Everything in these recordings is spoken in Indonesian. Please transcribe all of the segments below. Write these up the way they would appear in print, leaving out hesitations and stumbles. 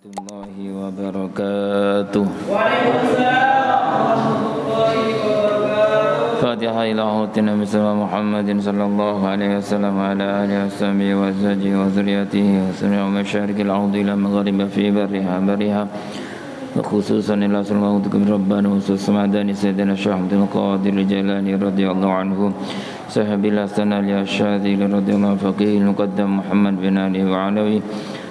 warahmatullahi wabarakatuh. Fatiha ila hutin Nabi Muhammadin sallallahu alaihi wasallam wa ala alihi washabihi wa azwajihi wa dzurriyyatihi wa sami'a masyarikil ardi ila magharibi fi barriha wa khususan ila sallallahu rabbana wa samadani sayyidina Syekh Abdul Qadir Jilani radhiyallahu anhu sahabil hasan al-Syadzili radhiyallahu faqih al-muqaddam Muhammad bin Ali wa Alawi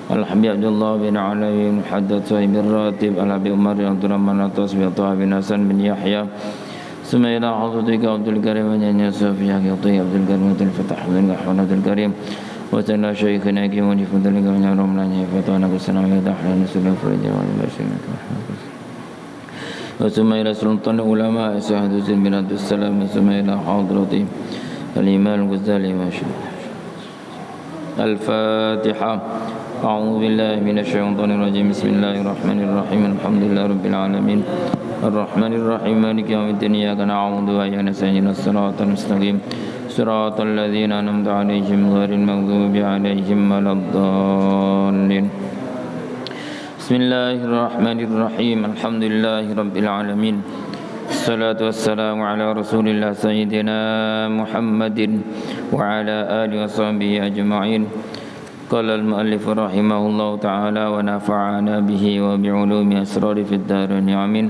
Al-Habib Abdullah bin Alawi Muhaddad Sahib Ratib Al-Habib Umar Abdurrahman Atas bin Taha bin Hasan bin Yahya Sumaila Hafidzika Abdul Karim Nyanyi Sofia Qiyati Abdul Karim Abdul Fatah bin Ahmad Abdul Karim wa ta'ala Syekhina Kimun Fadlika wa Ramlanya Fatana Kusana wa Tahlan Sulam Faraja wa Basyimaka wa Sumaila Sultan Ulama Sahadu bin Abdul Salam Sumaila Hadrati Al-Imam Al-Ghazali Al-Fatiha أعوذ بالله من الشيطان الرجيم بسم الله الرحمن الرحيم الحمد لله رب العالمين الرحمن الرحيم مالك يوم الدين إياك نعبد وإياك نستعين الصراط المستقيم صراط الذين أنعمت عليهم غير المغضوب عليهم ولا الضالين بسم الله الرحمن الرحيم الحمد لله رب العالمين الصلاة والسلام على رسول الله سيدنا محمد وعلى آله وصحبه أجمعين قال المؤلف رحمه الله تعالى ونفعنا به وبعلوم أسرار في الدارين آمين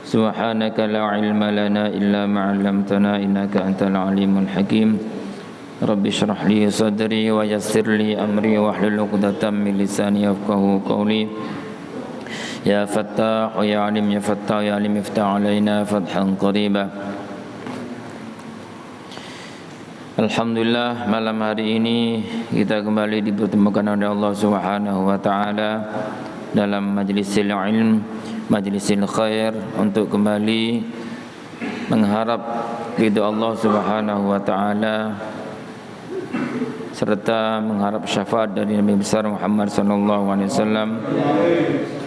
سبحانك لا علم لنا إلا ما علمتنا إنك أنت العليم الحكيم رب اشرح لي صدري ويسر لي أمري واحلل عقدة من لساني يفقهوا قولي يا فتاح يا عليم يا فتاح يا عليم افتح علينا فتحا قريبا. Alhamdulillah, malam hari ini kita kembali dipertemukan oleh Allah Subhanahu wa taala dalam majlisil ilm, majlisil khair untuk kembali mengharap ridha Allah Subhanahu wa taala serta mengharap syafaat dari Nabi besar Muhammad sallallahu alaihi wasallam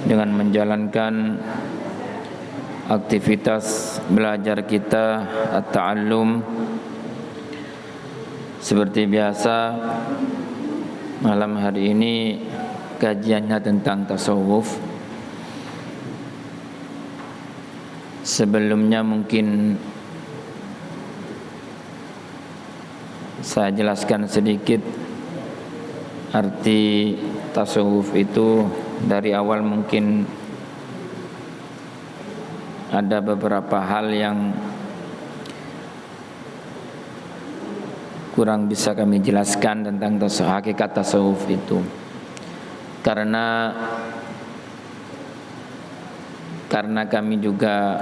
dengan menjalankan aktivitas belajar kita at-ta'allum. Seperti biasa, malam hari ini kajiannya tentang tasawuf. Sebelumnya mungkin saya jelaskan sedikit arti tasawuf itu. Dari awal mungkin ada beberapa hal yang kurang bisa kami jelaskan tentang hakikat tasawuf itu, karena kami juga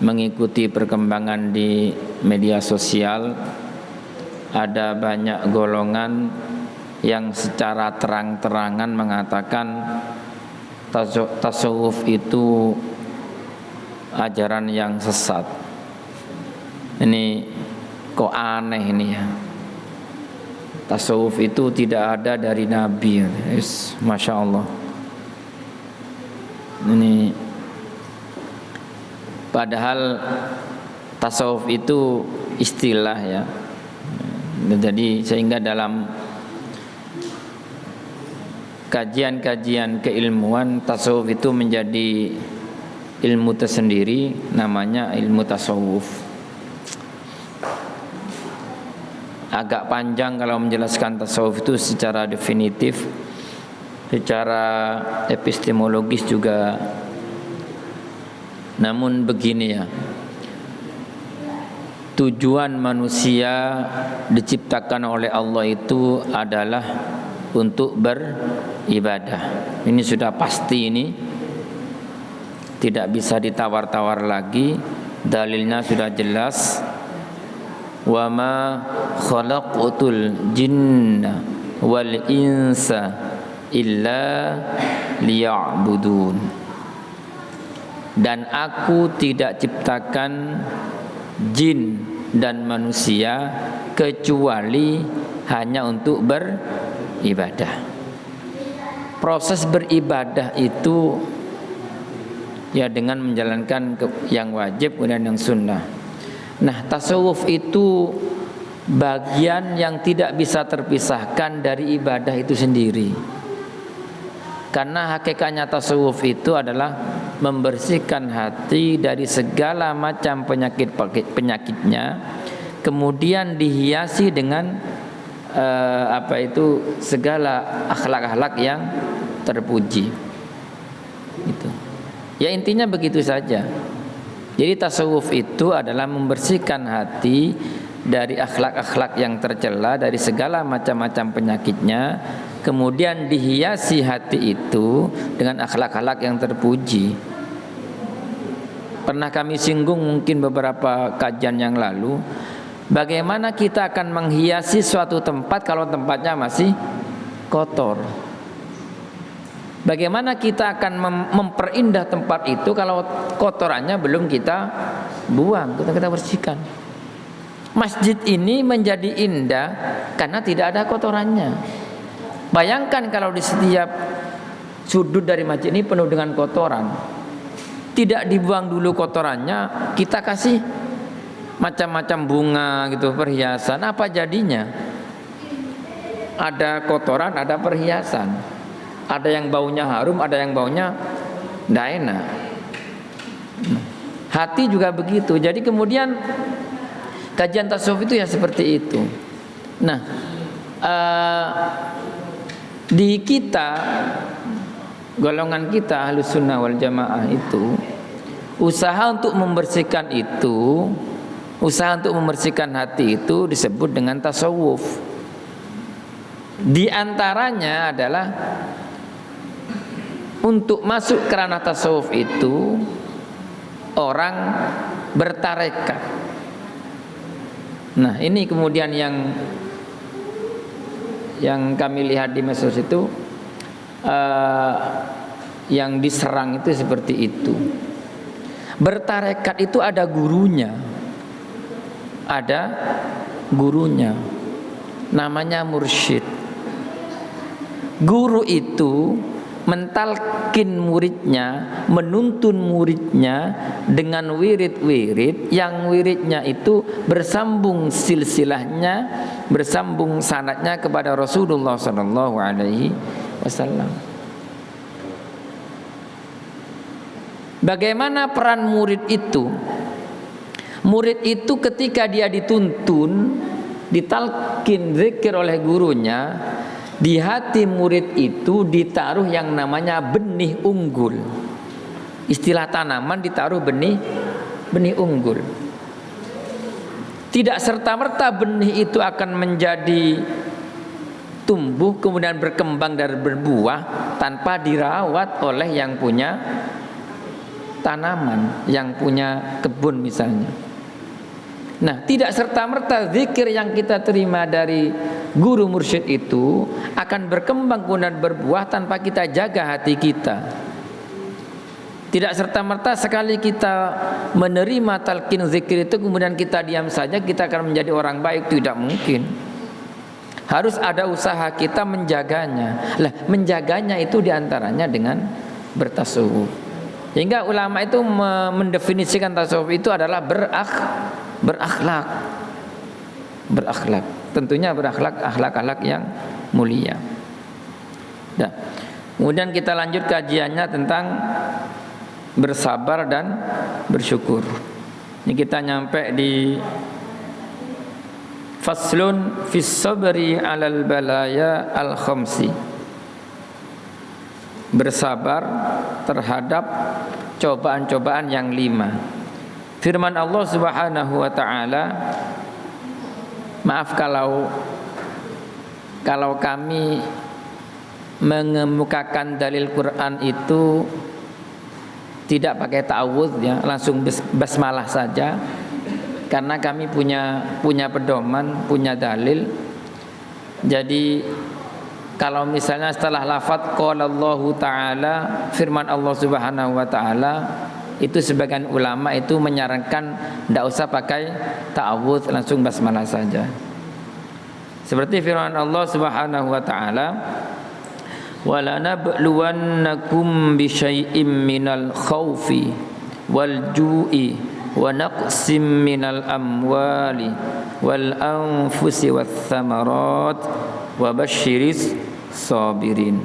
mengikuti perkembangan di media sosial. Ada banyak golongan yang secara terang-terangan mengatakan tasawuf itu ajaran yang sesat. Ini kok aneh ini ya. Tasawuf itu tidak ada dari Nabi. Masya Allah. Ini padahal tasawuf itu istilah ya. Jadi sehingga dalam kajian-kajian keilmuan tasawuf itu menjadi ilmu tersendiri, namanya ilmu tasawuf. Agak panjang kalau menjelaskan tasawuf itu secara definitif, secara epistemologis juga. Namun begini ya, tujuan manusia diciptakan oleh Allah itu adalah untuk beribadah. Ini sudah pasti, ini tidak bisa ditawar-tawar lagi. Dalilnya sudah jelas. Wa ma khalaqtul jinna wal insa illa liya'budun. Dan aku tidak ciptakan jin dan manusia kecuali hanya untuk beribadah. Proses beribadah itu ya dengan menjalankan yang wajib dan yang sunnah. Nah, tasawuf itu bagian yang tidak bisa terpisahkan dari ibadah itu sendiri. Karena hakikatnya tasawuf itu adalah membersihkan hati dari segala macam penyakitnya, kemudian dihiasi dengan segala akhlak-akhlak yang terpuji. Gitu. Ya intinya begitu saja. Jadi tasawuf itu adalah membersihkan hati dari akhlak-akhlak yang tercela, dari segala macam-macam penyakitnya, kemudian dihiasi hati itu dengan akhlak-akhlak yang terpuji. Pernah kami singgung mungkin beberapa kajian yang lalu, bagaimana kita akan menghiasi suatu tempat kalau tempatnya masih kotor. Bagaimana kita akan memperindah tempat itu kalau kotorannya belum kita buang, kita bersihkan. Masjid ini menjadi indah karena tidak ada kotorannya. Bayangkan kalau di setiap sudut dari masjid ini penuh dengan kotoran, tidak dibuang dulu kotorannya, kita kasih macam-macam bunga gitu, perhiasan, apa jadinya? Ada kotoran, ada perhiasan. Ada yang baunya harum, ada yang baunya tidak enak. Hati juga begitu. Jadi kemudian kajian tasawuf itu ya seperti itu. Nah, di kita, golongan kita Ahlus Sunnah wal Jamaah itu, usaha untuk membersihkan itu, usaha untuk membersihkan hati itu disebut dengan tasawuf. Di antaranya adalah untuk masuk ke ranah tasawuf itu orang bertarekat. Nah, ini kemudian yang kami lihat di medsos itu, yang diserang itu seperti itu. Bertarekat itu ada gurunya, namanya mursyid. Guru itu mentalkin muridnya, menuntun muridnya dengan wirid-wirid yang wiridnya itu bersambung silsilahnya, bersambung sanadnya kepada Rasulullah SAW. Bagaimana peran murid itu? Murid itu ketika dia dituntun, ditalkin zikir oleh gurunya, di hati murid itu ditaruh yang namanya benih unggul. Istilah tanaman ditaruh benih unggul. Tidak serta-merta benih itu akan menjadi tumbuh kemudian berkembang dan berbuah tanpa dirawat oleh yang punya tanaman, yang punya kebun misalnya. Nah, tidak serta-merta zikir yang kita terima dari guru mursyid itu akan berkembang kemudian berbuah tanpa kita jaga hati kita. Tidak serta-merta sekali kita menerima talqin zikir itu kemudian kita diam saja kita akan menjadi orang baik, tidak mungkin. Harus ada usaha kita menjaganya. Lah, menjaganya itu diantaranya dengan bertasawuf. Hingga ulama itu mendefinisikan tasawuf itu adalah berakhlak. Tentunya akhlak yang mulia. Nah, kemudian kita lanjut kajiannya tentang bersabar dan bersyukur. Ini kita nyampe di faslun fis sabri 'alal balaya al khamsi. Bersabar terhadap cobaan-cobaan yang 5. Firman Allah Subhanahu wa taala, maaf kalau kami mengemukakan dalil Quran itu tidak pakai ta'awudz ya, langsung basmalah saja, karena kami punya pedoman, punya dalil. Jadi kalau misalnya setelah lafaz qala Allahu taala, firman Allah Subhanahu wa taala, itu sebagian ulama itu menyarankan tidak usah pakai ta'awudz, langsung basmalah saja. Seperti firman Allah Subhanahu wa taala, wala nabluwannakum bisyai'im minal khaufi wal ju'i wa naqsim minal amwali wal anfusi wath thamarat wa basyiris sabirin.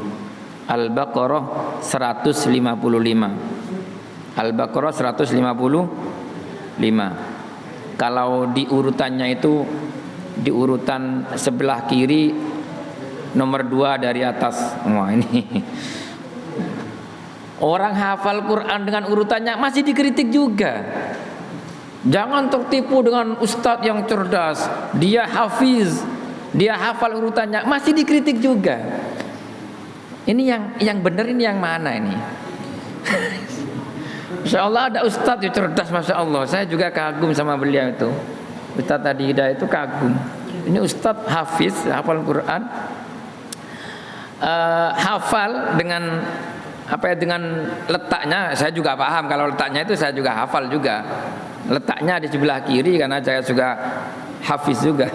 Al-Baqarah 155. Al-Baqarah 155. Kalau di urutannya itu di urutan sebelah kiri nomor 2 dari atas. Wah, ini orang hafal Quran dengan urutannya masih dikritik juga. Jangan tertipu dengan ustadz yang cerdas, dia hafiz, dia hafal urutannya, masih dikritik juga. Ini yang benar, ini yang mana ini? Masya Allah, ada ustadz yang cerdas, Masya Allah. Saya juga kagum sama beliau itu. Ustadz Adi Hidayat itu kagum. Ini ustadz hafiz, hafal Quran, hafal dengan dengan letaknya. Saya juga paham kalau letaknya itu, saya juga hafal juga. Letaknya di sebelah kiri karena saya juga hafiz juga.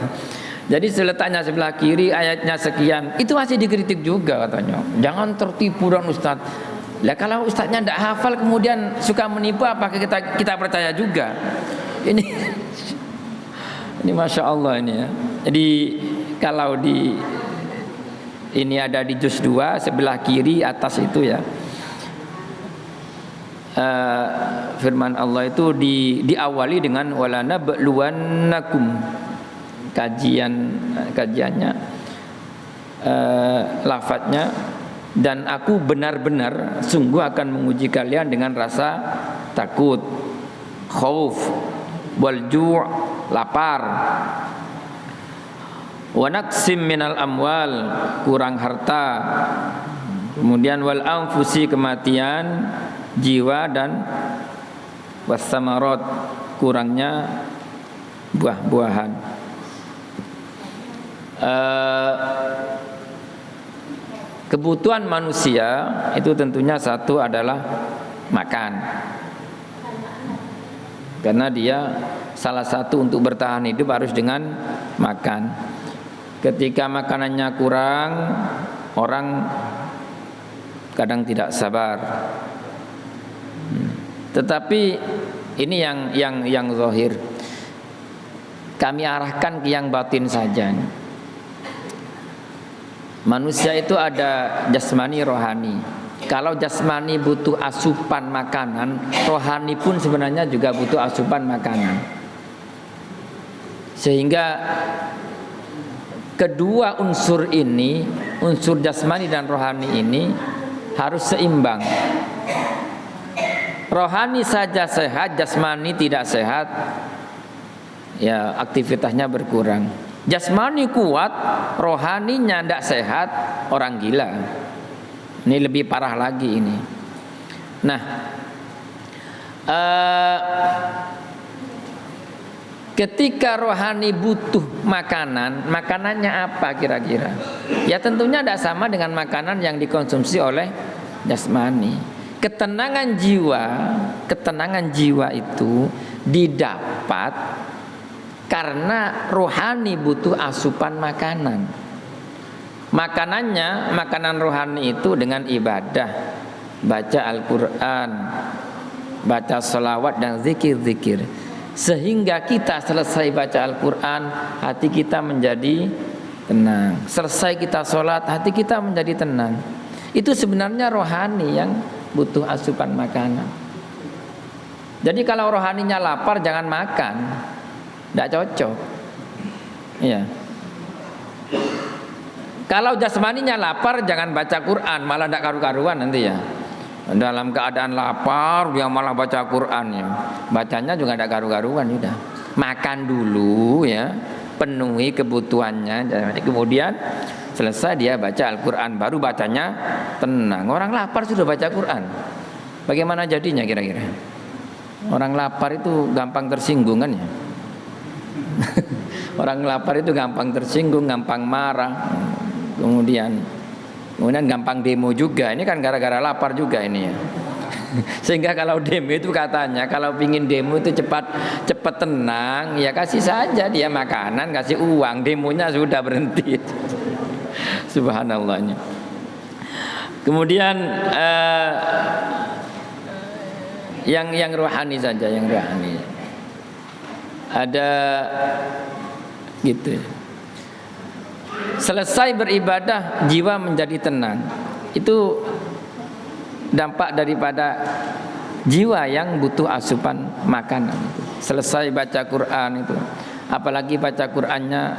Jadi letaknya sebelah kiri, ayatnya sekian, itu masih dikritik juga katanya. Jangan tertipu dengan ustadz. Lah kalau ustadznya tidak hafal kemudian suka menipu, apakah kita percaya juga? Ini Masya Allah ini ya. Jadi kalau ini ada di juz 2 sebelah kiri atas itu ya, firman Allah itu diawali dengan walana ba'luwannakum, kajiannya, lafadznya, dan aku benar-benar sungguh akan menguji kalian dengan rasa takut, khauf, wal ju', lapar, wa naqsim minal amwal, kurang harta, kemudian wal anfusi, kematian jiwa, dan wassamarat, kurangnya buah-buahan. Kebutuhan manusia itu tentunya satu adalah makan, karena dia salah satu untuk bertahan hidup harus dengan makan. Ketika makanannya kurang, orang kadang tidak sabar. Tetapi ini yang zahir. Kami arahkan ke yang batin saja. Manusia itu ada jasmani, rohani. Kalau jasmani butuh asupan makanan, rohani pun sebenarnya juga butuh asupan makanan. Sehingga kedua unsur ini, unsur jasmani dan rohani ini harus seimbang. Rohani saja sehat, jasmani tidak sehat, ya aktivitasnya berkurang. Jasmani kuat, rohaninya tidak sehat, orang gila. Ini lebih parah lagi ini. Nah, ketika rohani butuh makanan, makanannya apa kira-kira? Ya tentunya tidak sama dengan makanan yang dikonsumsi oleh jasmani. Ketenangan jiwa itu didapat karena rohani butuh asupan makanan. Makanan rohani itu dengan ibadah, baca Al-Quran, baca sholawat dan zikir-zikir. Sehingga kita selesai baca Al-Quran, hati kita menjadi tenang. Selesai kita sholat, hati kita menjadi tenang. Itu sebenarnya rohani yang butuh asupan makanan. Jadi kalau rohaninya lapar, jangan makan. Tidak cocok. Iya. Kalau jasmaninya lapar, jangan baca Quran, malah tidak karu-karuan nanti ya. Dalam keadaan lapar, dia malah baca Quran ya. Bacanya juga tidak karu-karuan sudah. Makan dulu ya, penuhi kebutuhannya. Kemudian selesai dia baca Al-Quran, baru bacanya tenang. Orang lapar sudah baca Quran, bagaimana jadinya kira-kira? Orang lapar itu gampang tersinggung kan ya. Orang lapar itu gampang tersinggung, gampang marah, kemudian gampang demo juga. Ini kan gara-gara lapar juga ini ya. Sehingga kalau demo itu katanya, kalau pingin demo itu cepat tenang, ya kasih saja dia makanan, kasih uang, demonya sudah berhenti. Subhanallahnya. Kemudian yang rohani saja, yang rohani. Ada gitu. Selesai beribadah, jiwa menjadi tenang. Itu dampak daripada jiwa yang butuh asupan makanan itu. Selesai baca Quran itu, apalagi baca Qurannya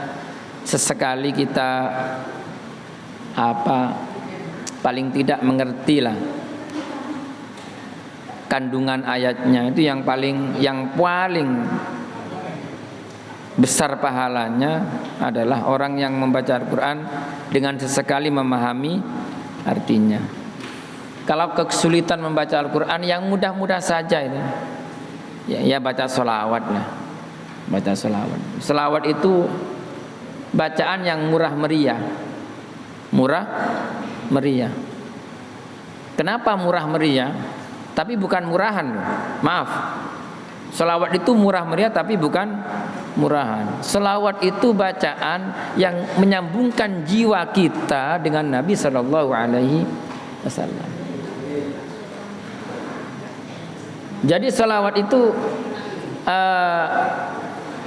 sesekali kita paling tidak mengerti lah kandungan ayatnya, itu yang paling besar pahalanya adalah orang yang membaca Al-Quran dengan sesekali memahami artinya. Kalau kesulitan membaca Al-Quran, yang mudah-mudah saja itu ya baca sholawat lah. Baca sholawat. Sholawat itu bacaan yang murah meriah. Murah meriah. Kenapa murah meriah? Tapi bukan murahan loh. Maaf. Sholawat itu murah meriah tapi bukan murahan. Sholawat itu bacaan yang menyambungkan jiwa kita dengan Nabi Sallallahu Alaihi Wasallam. Jadi sholawat itu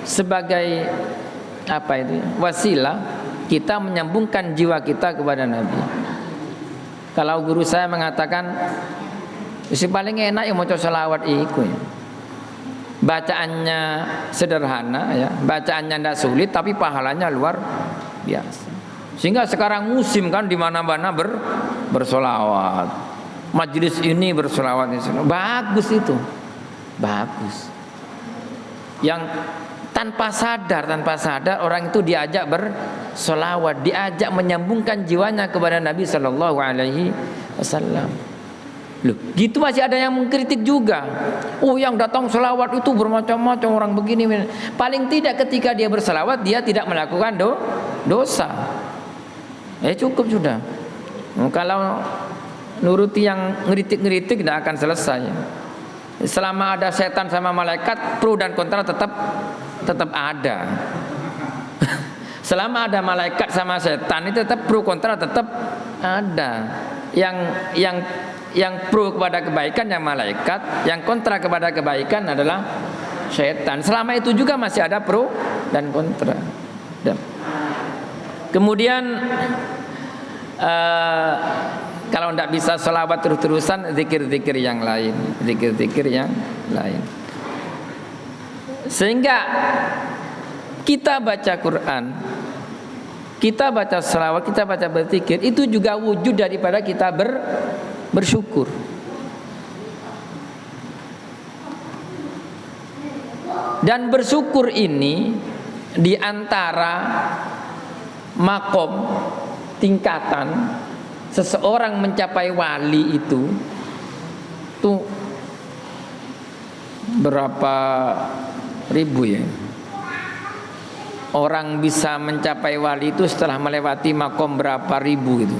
sebagai wasilah kita menyambungkan jiwa kita kepada Nabi. Kalau guru saya mengatakan, si paling enak yang mau sholawat itu ya. Bacaannya sederhana ya, bacaannya tidak sulit tapi pahalanya luar biasa. Sehingga sekarang musim kan di mana-mana bersolawat. Majelis ini bersolawat, bagus itu, bagus. Yang tanpa sadar orang itu diajak bersolawat, diajak menyambungkan jiwanya kepada Nabi Sallallahu Alaihi Wasallam. Loh, gitu masih ada yang mengkritik juga. Oh, yang datang selawat itu bermacam-macam orang begini. Paling tidak ketika dia berselawat dia tidak melakukan dosa. Cukup sudah. Kalau nuruti yang ngeritik-ngeritik tidak akan selesai. Selama ada setan sama malaikat, pro dan kontra tetap ada. Selama ada malaikat sama setan itu tetap pro kontra tetap ada. Yang pro kepada kebaikan yang malaikat, yang kontra kepada kebaikan adalah setan. Selama itu juga masih ada pro dan kontra. Kemudian kalau tidak bisa sholawat terus-terusan, zikir-zikir yang lain, Sehingga kita baca Quran, kita baca sholawat, kita baca berzikir, itu juga wujud daripada kita bersyukur. Dan bersyukur ini di antara makom, tingkatan seseorang mencapai wali itu tuh berapa ribu ya. Orang bisa mencapai wali itu setelah melewati makom berapa ribu gitu.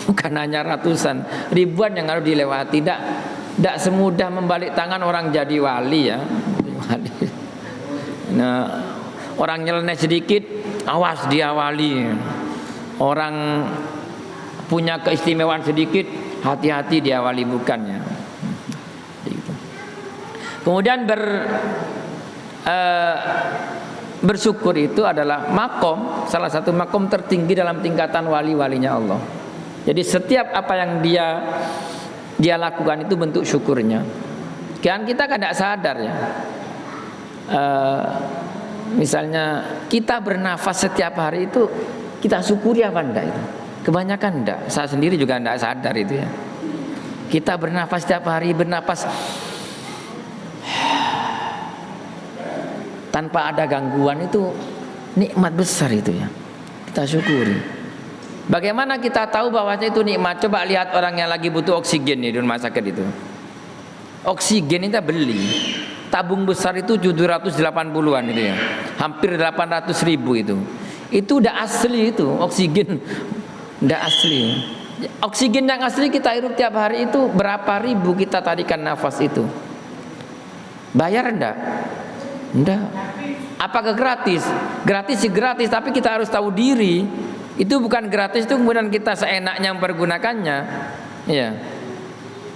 Bukan hanya ratusan, ribuan yang harus dilewati. Tidak semudah membalik tangan orang jadi wali ya. Nah, orang nyeleneh sedikit, awas dia wali. Orang punya keistimewaan sedikit, hati-hati dia wali bukannya. Kemudian bersyukur itu adalah makom, salah satu makom tertinggi dalam tingkatan wali-walinya Allah. Jadi setiap apa yang dia lakukan itu bentuk syukurnya. Kan kita kan tidak sadar ya. Misalnya kita bernafas setiap hari itu kita syukuri apa enggak itu? Kebanyakan enggak. Saya sendiri juga enggak sadar itu ya. Kita bernafas setiap hari, bernafas tanpa ada gangguan, itu nikmat besar itu ya. Kita syukuri. Bagaimana kita tahu bahwa itu nikmat? Coba lihat orang yang lagi butuh oksigen di rumah sakit itu. Oksigen kita beli. Tabung besar itu 780-an itu ya. Hampir 800.000 itu. Itu udah asli itu, oksigen udah asli. Oksigen yang asli kita hirup tiap hari itu berapa ribu kita tarikan nafas itu. Bayar enggak? Enggak. Apakah gratis? Gratis sih gratis, tapi kita harus tahu diri. Itu bukan gratis itu kemudian kita seenaknya mempergunakannya. Ya.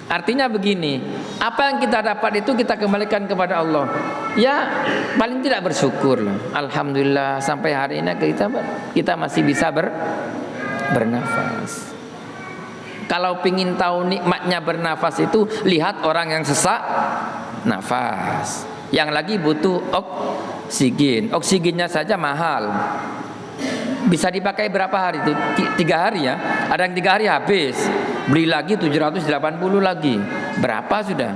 Artinya begini, apa yang kita dapat itu kita kembalikan kepada Allah. Ya, paling tidak bersyukur loh. Alhamdulillah sampai hari ini kita masih bisa bernafas. Kalau pingin tahu nikmatnya bernafas itu, lihat orang yang sesak nafas, yang lagi butuh oksigen. Oksigennya saja mahal. Bisa dipakai berapa hari itu? 3 hari ya. Ada yang 3 hari habis. Beli lagi 780 lagi. Berapa sudah?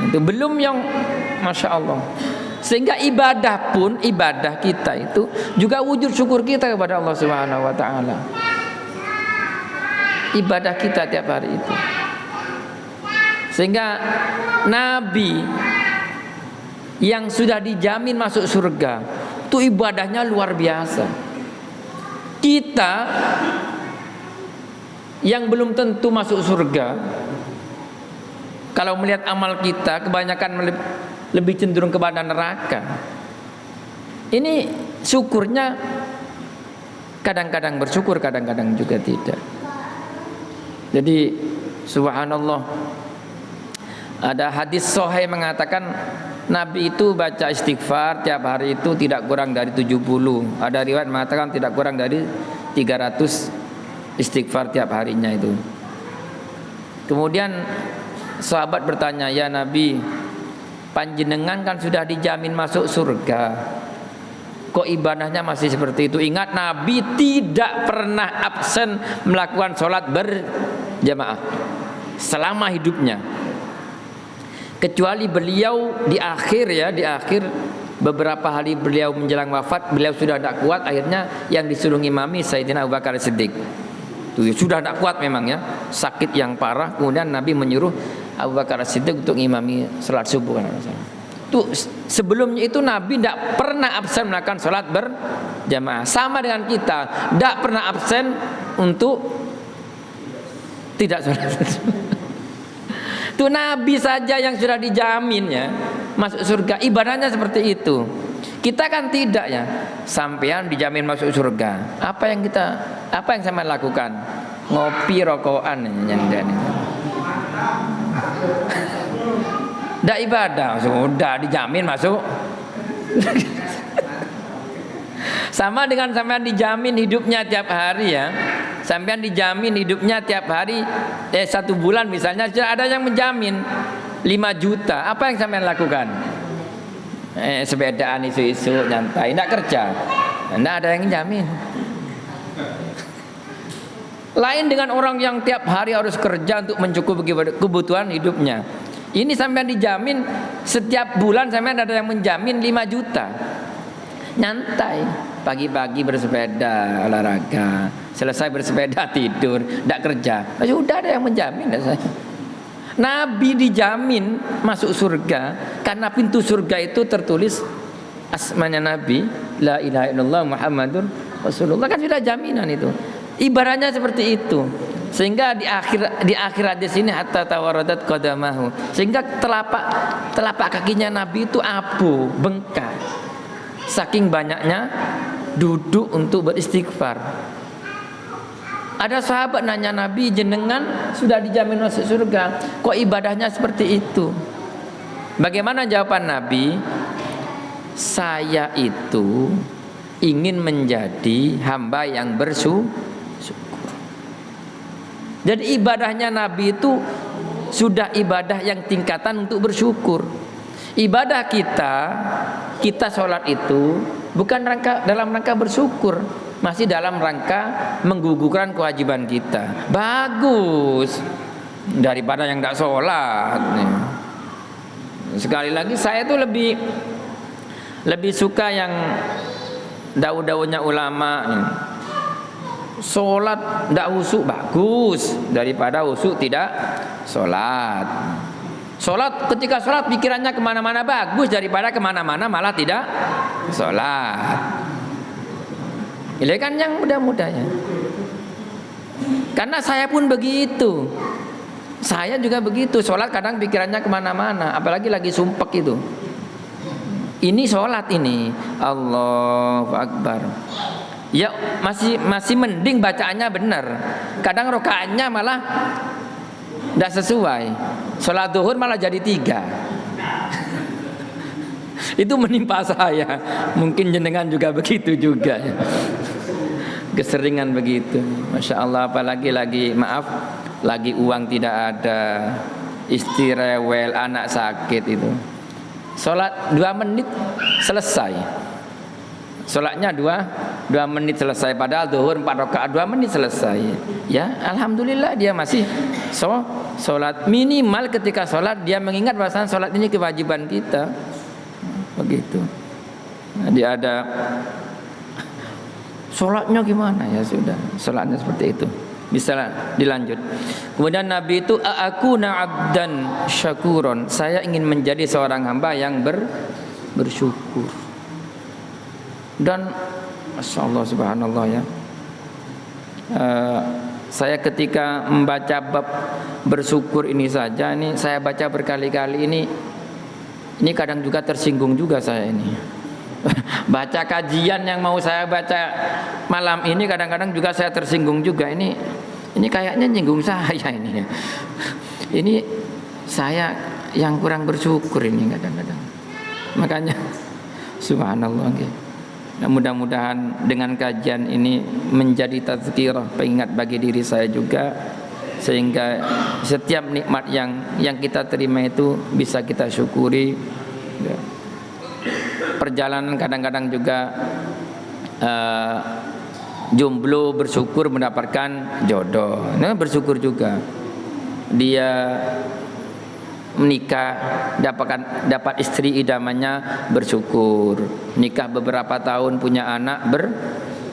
Itu belum yang Masya Allah. Sehingga ibadah pun, ibadah kita itu juga wujud syukur kita kepada Allah Subhanahu wa taala. Ibadah kita tiap hari itu. Sehingga Nabi yang sudah dijamin masuk surga itu ibadahnya luar biasa. Kita yang belum tentu masuk surga, kalau melihat amal kita kebanyakan lebih cenderung kepada neraka. Ini syukurnya kadang-kadang bersyukur, kadang-kadang juga tidak. Jadi subhanallah, ada hadis sahih mengatakan Nabi itu baca istighfar tiap hari itu tidak kurang dari 70. Ada riwayat mengatakan tidak kurang dari 300 istighfar tiap harinya itu. Kemudian sahabat bertanya, "Ya Nabi, panjenengan kan sudah dijamin masuk surga, kok ibadahnya masih seperti itu?" Ingat, Nabi tidak pernah absen melakukan sholat berjamaah selama hidupnya, kecuali beliau di akhir beberapa hari beliau menjelang wafat, beliau sudah tidak kuat, akhirnya yang disuruh imami Sayyidina Abu Bakar Siddiq. Tuh, sudah tidak kuat memang ya, sakit yang parah. Kemudian Nabi menyuruh Abu Bakar Siddiq untuk imami salat subuh. Tuh, sebelumnya itu Nabi tidak pernah absen melakukan salat berjamaah. Sama dengan kita, tidak pernah absen untuk tidak salat. Itu Nabi saja yang sudah dijamin ya masuk surga, ibadahnya seperti itu. Kita kan tidak ya. Sampean dijamin masuk surga. Apa yang sampean lakukan? Ngopi, rokokan, nyenden. Ndak ibadah, sudah dijamin masuk. Sama dengan sampean dijamin hidupnya tiap hari ya. Sampean dijamin hidupnya tiap hari 1 bulan misalnya, sudah ada yang menjamin 5 juta. Apa yang sampean lakukan? Sepedaan isu-isu nyantai, tidak kerja. Tidak ada yang menjamin. Lain dengan orang yang tiap hari harus kerja untuk mencukupi kebutuhan hidupnya. Ini sampean dijamin setiap bulan, sampean ada yang menjamin 5 juta. Nyantai, pagi-pagi bersepeda, olahraga, selesai bersepeda tidur, tidak kerja. Sudah ada yang menjamin saya. Nabi dijamin masuk surga karena pintu surga itu tertulis asmanya Nabi, la ilaha illallah Muhammadur Rasulullah, kan sudah jaminan itu. Ibaratnya seperti itu. Sehingga di akhir hadis ini hatta tawaradat qadamahu, sehingga telapak kakinya Nabi itu abu, bengkak. Saking banyaknya duduk untuk beristighfar. Ada sahabat nanya Nabi, jenengan sudah dijamin masuk surga, kok ibadahnya seperti itu? Bagaimana jawaban Nabi? Saya itu ingin menjadi hamba yang bersyukur. Jadi ibadahnya Nabi itu sudah ibadah yang tingkatan untuk bersyukur. Ibadah kita sholat itu bukan dalam rangka bersyukur, masih dalam rangka menggugurkan kewajiban kita. Bagus daripada yang tidak sholat. Sekali lagi, saya tuh lebih suka yang daun-daunnya ulama. Sholat tidak husuk bagus daripada husuk tidak sholat. Sholat, ketika sholat pikirannya kemana-mana bagus daripada kemana-mana malah tidak sholat. Ini kan yang mudah-mudahnya. Karena saya pun begitu. Saya juga begitu. Sholat kadang pikirannya kemana-mana, apalagi lagi sumpek itu. Ini sholat ini, Allahu Akbar. Ya masih mending bacaannya benar. Kadang rokaatnya malah tidak sesuai. Sholat duhur malah jadi 3. Itu menimpa saya. Mungkin jenengan juga begitu juga. Keseringan begitu. Masya Allah, apalagi lagi uang tidak ada, istri rewel, anak sakit itu. Sholat 2 menit selesai. Sholatnya 2 menit selesai. Padahal zuhur 4 rakaat 2 menit selesai. Ya, alhamdulillah dia masih sholat. Minimal ketika sholat dia mengingat bahwa sholat ini kewajiban kita. Begitu. Nah, dia ada sholatnya gimana, ya sudah, sholatnya seperti itu, bisa dilanjut. Kemudian Nabi itu akuna abdan syakuron, saya ingin menjadi seorang hamba yang bersyukur. Dan Masya Allah, subhanallah ya, saya ketika membaca bab bersyukur ini saja, ini saya baca berkali-kali, ini kadang juga tersinggung juga saya ini. Baca kajian yang mau saya baca malam ini kadang-kadang juga saya tersinggung juga. Ini kayaknya nyinggung saya ini. Ini saya yang kurang bersyukur ini kadang-kadang. Makanya subhanallah. Nah, mudah-mudahan dengan kajian ini menjadi tazkirah, pengingat bagi diri saya juga, sehingga setiap nikmat yang kita terima itu bisa kita syukuri. Ya. Perjalanan kadang-kadang juga jomblo bersyukur mendapatkan jodoh, nah, bersyukur juga. Dia menikah dapat istri idamannya, bersyukur. Nikah beberapa tahun punya anak,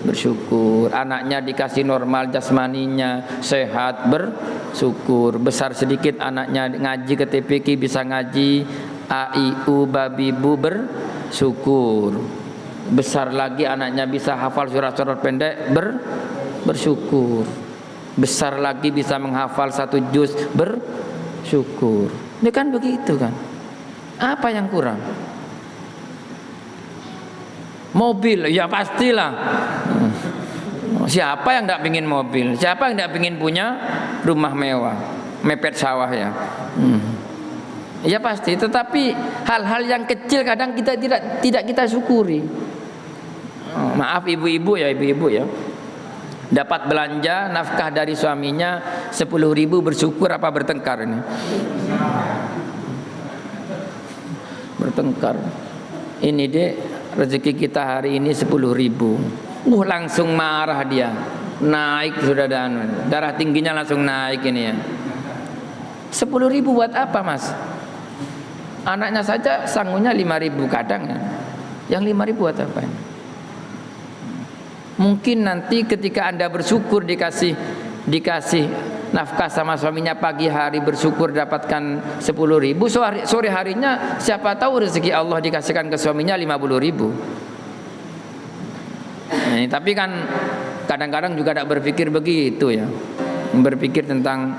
bersyukur. Anaknya dikasih normal jasmaninya, sehat, bersyukur. Besar sedikit anaknya ngaji ke TPQ bisa ngaji A I U babi bu, bersyukur. Besar lagi anaknya bisa hafal surat-surat pendek, bersyukur. Besar lagi bisa menghafal 1 juz, bersyukur. Ini kan begitu kan. Apa yang kurang? Mobil, ya pastilah. Siapa yang tidak ingin mobil? Siapa yang tidak ingin punya rumah mewah, mepet sawah ya? Ya pasti. Tetapi hal-hal yang kecil kadang kita tidak kita syukuri. Maaf ibu-ibu ya, ibu-ibu ya. Dapat belanja nafkah dari suaminya 10.000, bersyukur apa bertengkar ini? Bertengkar. Ini deh rezeki kita hari ini 10.000. Langsung marah dia. Naik sudah, dan darah tingginya langsung naik ini ya. 10.000 buat apa, Mas? Anaknya saja sanggupnya 5.000 kadang ya. Yang 5.000 buat apa ini? Mungkin nanti ketika Anda bersyukur dikasih nafkah sama suaminya pagi hari, bersyukur dapatkan 10.000, sore harinya siapa tahu rezeki Allah dikasihkan ke suaminya 50.000. Nah, tapi kan kadang-kadang juga tidak berpikir begitu ya. Berpikir tentang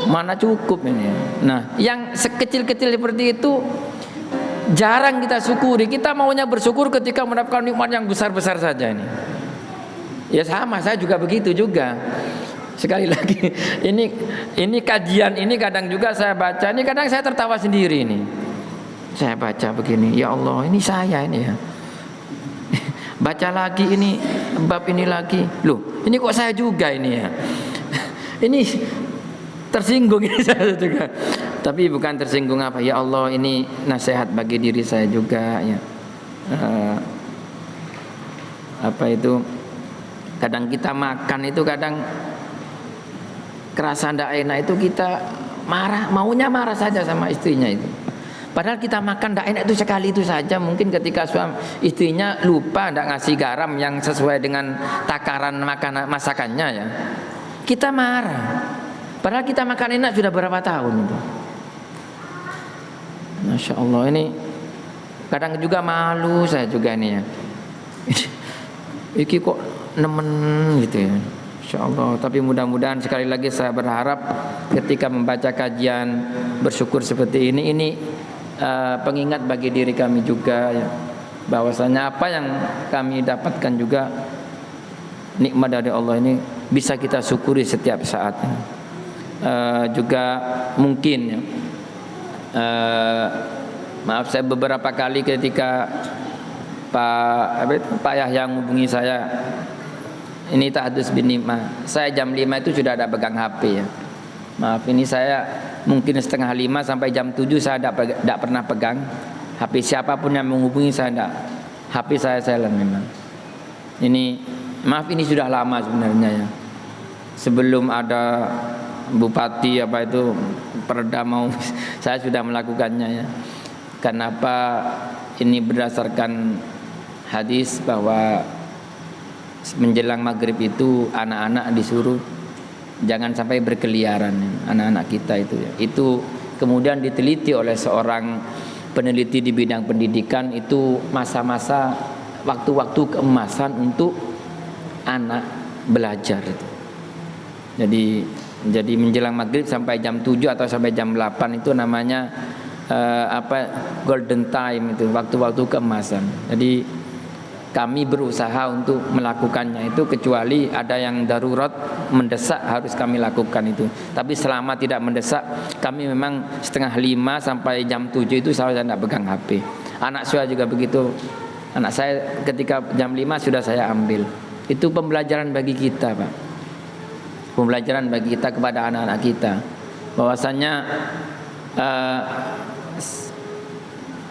mana cukup ini. Nah, yang sekecil-kecil seperti itu jarang kita syukuri. Kita maunya bersyukur ketika mendapatkan nikmat yang besar-besar saja ini. Ya sama, saya juga begitu juga. Sekali lagi, ini kajian ini kadang juga saya baca, ini kadang saya tertawa sendiri ini. Saya baca begini, ya Allah, ini saya ini ya. Baca lagi ini, bab ini lagi. Loh, ini kok saya juga ini ya. Ini tersinggung ini saya juga. Tapi bukan tersinggung apa, ya Allah, ini nasihat bagi diri saya juga ya. Apa itu? Kadang kita makan itu kadang kerasa tidak enak, itu kita marah, maunya marah saja sama istrinya itu. Padahal kita makan tidak enak itu sekali itu saja. Mungkin ketika istrinya lupa tidak ngasih garam yang sesuai dengan takaran makanan masakannya ya, kita marah. Padahal kita makan enak sudah berapa tahun itu. Masya Allah, ini kadang juga malu saya juga nih ya. Iki kok nemen gitu ya, Insya Allah. Tapi mudah-mudahan sekali lagi saya berharap ketika membaca kajian bersyukur seperti ini pengingat bagi diri kami juga ya, bahwasanya apa yang kami dapatkan juga nikmat dari Allah ini bisa kita syukuri setiap saat. Juga mungkin ya, maaf, saya beberapa kali ketika Pak Yahya menghubungi saya, Ini tahadus bin nikmah. Saya jam 5 itu sudah ada pegang HP ya. Maaf, ini saya mungkin setengah 5 sampai jam 7 saya tidak pernah pegang HP. Siapapun yang menghubungi saya tidak. HP saya silent memang. Ini maaf, ini sudah lama sebenarnya ya. Sebelum ada bupati apa itu Perda mau saya sudah melakukannya ya. Kenapa? Ini berdasarkan hadis bahwa menjelang maghrib itu anak-anak disuruh jangan sampai berkeliaran, anak-anak kita itu ya. Itu kemudian diteliti oleh seorang peneliti di bidang pendidikan, itu masa-masa waktu-waktu keemasan untuk anak belajar itu. Jadi menjelang maghrib sampai jam 7 atau sampai jam 8 itu namanya golden time, itu waktu-waktu keemasan. Jadi kami berusaha untuk melakukannya itu, kecuali ada yang darurat mendesak harus kami lakukan itu. Tapi selama tidak mendesak, kami memang setengah 5 sampai jam 7 itu saya tidak pegang HP. Anak saya juga begitu. Anak saya ketika jam 5 sudah saya ambil. Itu pembelajaran bagi kita, Pak. Pembelajaran bagi kita kepada anak-anak kita, bahwasanya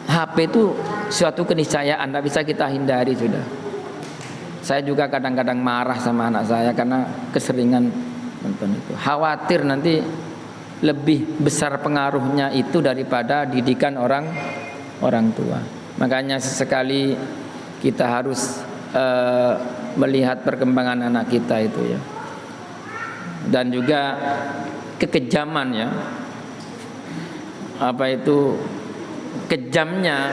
HP itu suatu keniscayaan, tidak bisa kita hindari sudah. Saya juga kadang-kadang marah sama anak saya karena keseringan nonton itu. Khawatir nanti lebih besar pengaruhnya itu daripada didikan orang tua. Makanya sesekali kita harus melihat perkembangan anak kita itu ya. Dan juga kekejaman ya. Apa itu kejamnya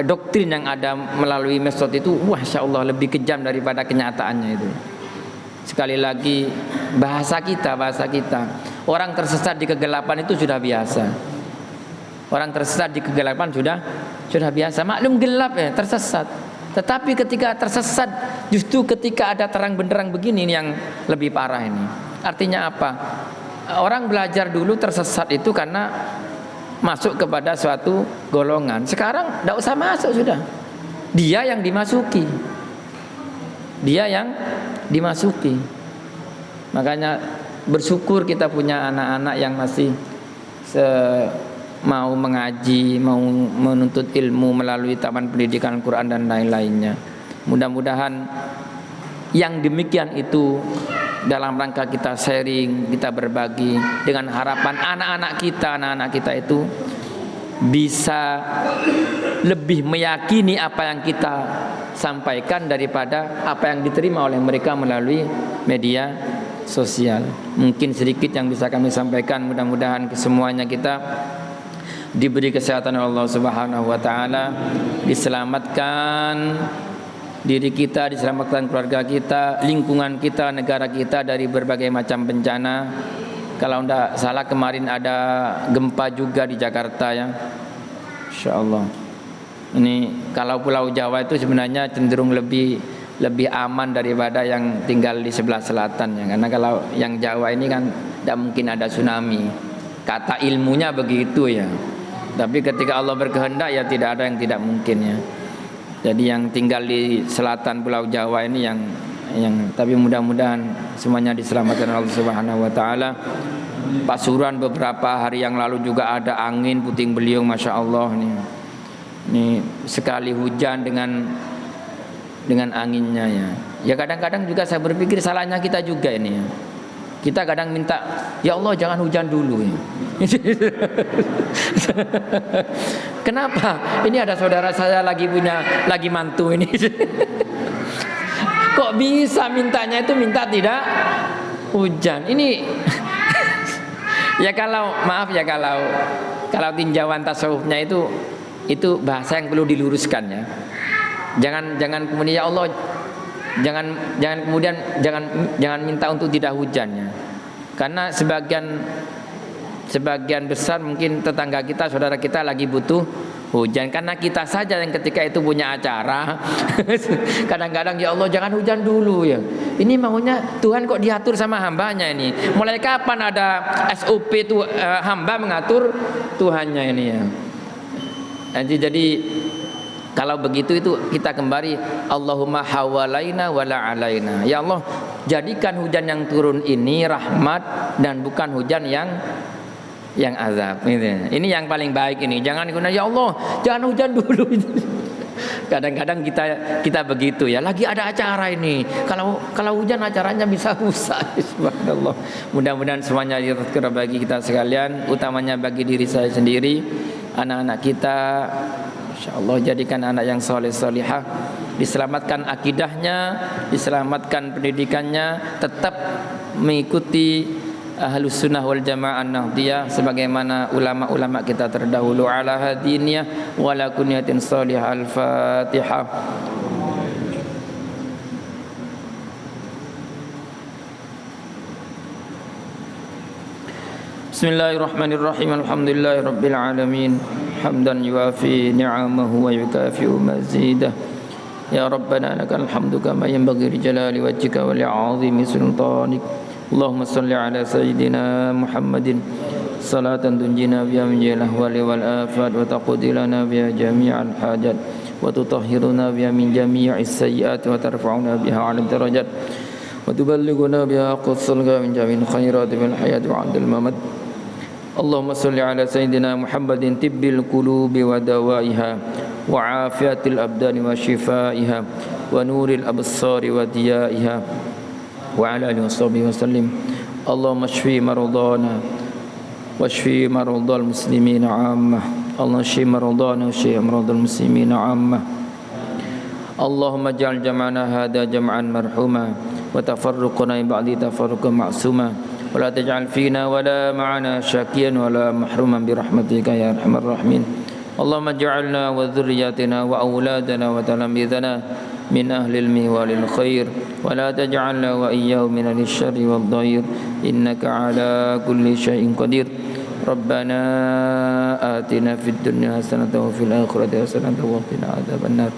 doktrin yang ada melalui medsos itu, Masya Allah lebih kejam daripada kenyataannya itu. Sekali lagi bahasa kita orang tersesat di kegelapan itu sudah biasa. Orang tersesat di kegelapan sudah biasa. Maklum gelap ya, tersesat. Tetapi ketika tersesat, justru ketika ada terang benderang begini yang lebih parah ini. Artinya apa? Orang belajar dulu tersesat itu karena masuk kepada suatu golongan. Sekarang tidak usah masuk sudah. Dia yang dimasuki. Makanya bersyukur kita punya anak-anak yang masih mau mengaji, mau menuntut ilmu melalui taman pendidikan Al-Quran dan lain-lainnya. Mudah-mudahan yang demikian itu dalam rangka kita sharing, kita berbagi, dengan harapan anak-anak kita itu bisa lebih meyakini apa yang kita sampaikan daripada apa yang diterima oleh mereka melalui media sosial. Mungkin sedikit yang bisa kami sampaikan. Mudah-mudahan kesemuanya kita diberi kesehatan oleh Allah Subhanahu wa taala, diselamatkan diri kita, diselamatkan keluarga kita, lingkungan kita, negara kita dari berbagai macam bencana. Kalau tidak salah kemarin ada gempa juga di Jakarta ya, Insya Allah. Ini kalau Pulau Jawa itu sebenarnya cenderung lebih aman daripada yang tinggal di sebelah selatan ya. Karena kalau yang Jawa ini kan tidak mungkin ada tsunami. Kata ilmunya begitu ya. Tapi ketika Allah berkehendak ya tidak ada yang tidak mungkin ya. Jadi yang tinggal di selatan Pulau Jawa ini yang tapi mudah-mudahan semuanya diselamatkan Allah Subhanahu wa taala. Pasuruan beberapa hari yang lalu juga ada angin puting beliung, Masya Allah nih. Ini sekali hujan dengan anginnya ya. Ya kadang-kadang juga saya berpikir salahnya kita juga ini ya. Kita kadang minta, ya Allah jangan hujan dulu ya. Kenapa? Ini ada saudara saya lagi mantu ini. Kok bisa mintanya itu minta tidak hujan? Ini ya kalau maaf ya kalau tinjauan tasawufnya itu bahasa yang perlu diluruskan ya. Jangan kemudian ya Allah jangan minta untuk tidak hujannya. Karena sebagian besar mungkin tetangga kita, saudara kita lagi butuh hujan. Karena kita saja yang ketika itu punya acara kadang-kadang ya Allah jangan hujan dulu ya. Ini maunya Tuhan kok diatur sama hambanya ini. Mulai kapan ada SOP itu hamba mengatur Tuhannya ini ya. Jadi Kalau begitu itu kita kembali Allahumma hawalaina wala alaina. Ya Allah, jadikan hujan yang turun ini rahmat dan bukan hujan yang azab. Ini yang paling baik ini. Jangan guna ya Allah, jangan hujan dulu. Kadang-kadang kita begitu ya. Lagi ada acara ini. Kalau hujan acaranya bisa rusak. Subhanallah. Mudah-mudahan semuanya diberkati bagi kita sekalian, utamanya bagi diri saya sendiri, anak-anak kita. InsyaAllah jadikan anak yang soleh solihah, diselamatkan akidahnya, diselamatkan pendidikannya, tetap mengikuti Ahlus Sunnah wal Jamaah Nahdiyah sebagaimana ulama-ulama kita terdahulu ala hadiniyah wa ala kunyatin salihah. Al-Fatihah. Bismillahirrahmanirrahim. Alhamdulillahi rabbil alamin. Hamdan yuafi ni'amahu wa yukafi'u mazidah. Ya Rabbana lakal hamdu kama yanbaghi li jalali wajhika wa li'azimi sultanik. Allahumma salli ala sayyidina Muhammadin salatan tunjina biha min jami'il ahwali wal afat wa taqdi lana biha jami'al hajat wa tutahhiruna biha min jami'is sayyiati wa tarfa'una biha 'ala darajat wa tuballighuna biha aqsal min jami'il khairati wal hayati wa 'indal mamat. Allahumma salli ala sayyidina Muhammadin tibbil qulubi wa dawaiha wa 'afiyatil abdani wa shifaiha wa nuril absari wa diyaiha wa ala alihi washabihi wasallim. Allahumma shfi maradana wa shfi maradal muslimina 'ammah. Allahumma shfi maradana wa shfi maradal muslimina 'ammah. Allahumma ij'al jam'ana hadha jam'an marhuma wa tafarruqana min ba'di tafarruqan ma'suma wa la taj'al fina wa la ma'ana syaqiyan wa la mahruman bi rahmatika ya arhamar rahimin. Allahumma ij'alna wa dhurriyyatina wa auladana wa talamidana min ahli ilmi wa lil khair wa la taj'alna wa iyyahum min ahli syarri wad dhair innaka ala kulli syai'in qadir. Rabbana atina fid dunya hasanatan wa fil akhirati hasanatan wa qina adzabannar.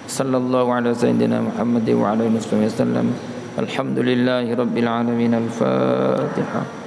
Sallallahu ala sayyidina Muhammad wa ala alihi wasallam. Alhamdulillahi rabbil alamin. Al-Fatihah.